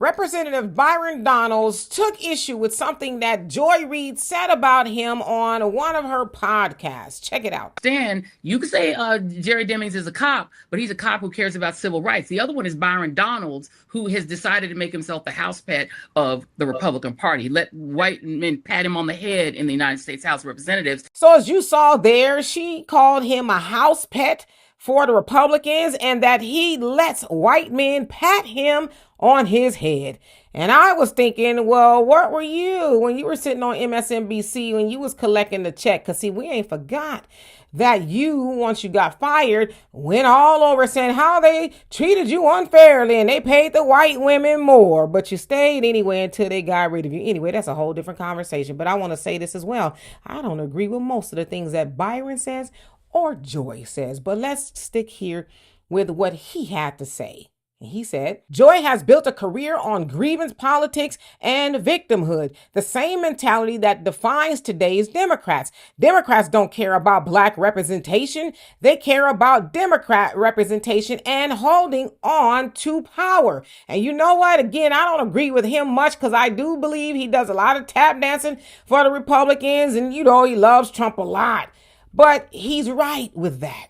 Representative Byron Donalds took issue with something that Joy Reid said about him on one of her podcasts. Check it out. Stan, you could say Jerry Demings is a cop, but he's a cop who cares about civil rights. The other one is Byron Donalds, who has decided to make himself the house pet of the Republican Party. Let white men pat him on the head in the United States House of Representatives. So as you saw there, she called him a house pet for the Republicans and that he lets white men pat him on his head. And I was thinking, well, what were you when you were sitting on MSNBC when you was collecting the check? Because see, we ain't forgot that you, once you got fired, went all over saying how they treated you unfairly and they paid the white women more. But you stayed anyway until they got rid of you. Anyway, that's a whole different conversation. But I want to say this as well. I don't agree with most of the things that Byron says or Joy says. But let's stick here with what he had to say. He said, Joy has built a career on grievance politics and victimhood, the same mentality that defines today's Democrats. Democrats don't care about black representation. They care about Democrat representation and holding on to power. And you know what? Again, I don't agree with him much because I do believe he does a lot of tap dancing for the Republicans and, he loves Trump a lot. But he's right with that.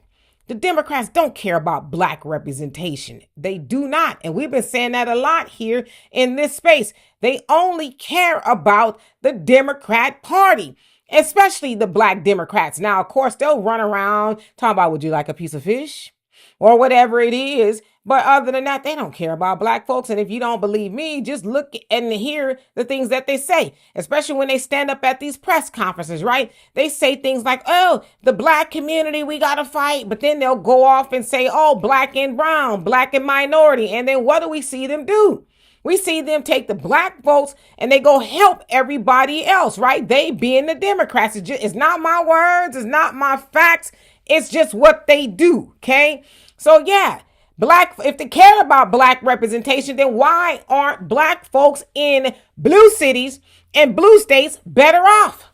The Democrats don't care about black representation. They do not. And we've been saying that a lot here in this space. They only care about the Democrat Party, especially the black Democrats. Now, of course, they'll run around talking about, would you like a piece of fish? Or whatever it is. But other than that, they don't care about black folks. And if you don't believe me, just look and hear the things that they say, especially when they stand up at these press conferences, right? They say things like, oh, the black community, we got to fight. But then they'll go off and say, oh, black and brown, black and minority. And then what do we see them do? We see them take the black votes and they go help everybody else, right? They being the Democrats. It's not my words. It's not my facts. It's just what they do. Okay. So yeah, if they care about black representation, then why aren't black folks in blue cities and blue states better off?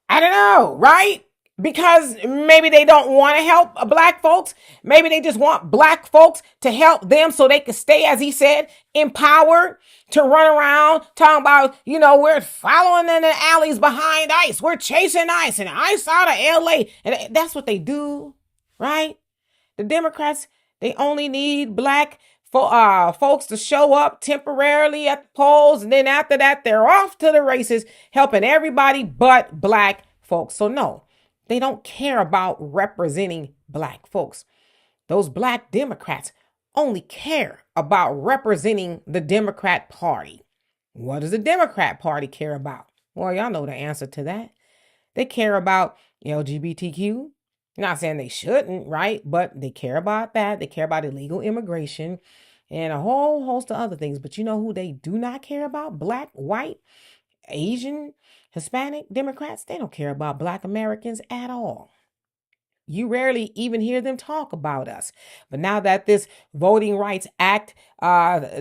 I don't know, right? Because maybe they don't want to help black folks. Maybe they just want black folks to help them so they can stay, as he said, empowered to run around talking about, we're following in the alleys behind ICE. We're chasing ICE and ICE out of LA. And that's what they do, right? The Democrats, they only need black folks to show up temporarily at the polls. And then after that, they're off to the races, helping everybody but black folks. So no. They don't care about representing black folks. Those black Democrats only care about representing the Democrat Party. What does the Democrat Party care about? Well, y'all know the answer to that. They care about LGBTQ. Not saying they shouldn't, right? But they care about that. They care about illegal immigration and a whole host of other things. But you know who they do not care about? Black, white, Asian, Hispanic Democrats. They don't care about black Americans at all. You rarely even hear them talk about us. But now that this Voting Rights Act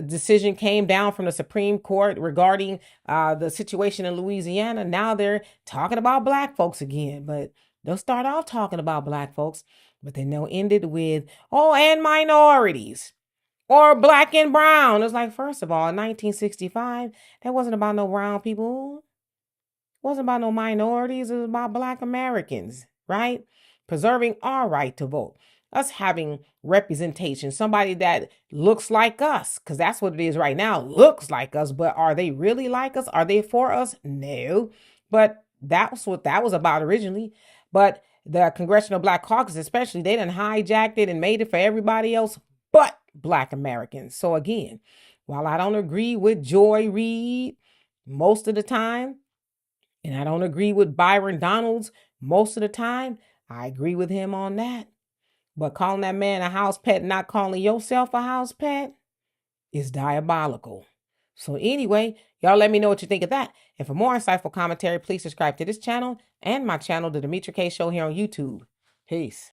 decision came down from the Supreme Court regarding the situation in Louisiana, now they're talking about black folks again. But they'll start off talking about black folks, but then they'll end it with, and minorities. Or black and brown. It's like, first of all, in 1965, that wasn't about no brown people. It wasn't about no minorities. It was about black Americans, right? Preserving our right to vote. Us having representation. Somebody that looks like us. Because that's what it is right now. Looks like us. But are they really like us? Are they for us? No. But that's what that was about originally. But the Congressional Black Caucus especially, they done hijacked it and made it for everybody else but black Americans. So again, while I don't agree with Joy Reid most of the time, and I don't agree with Byron Donalds most of the time, I agree with him on that. But calling that man a house pet, not calling yourself a house pet, is diabolical. So anyway, y'all let me know what you think of that. And for more insightful commentary, please subscribe to this channel and my channel, The Demetra Kaye Show, here on YouTube. Peace.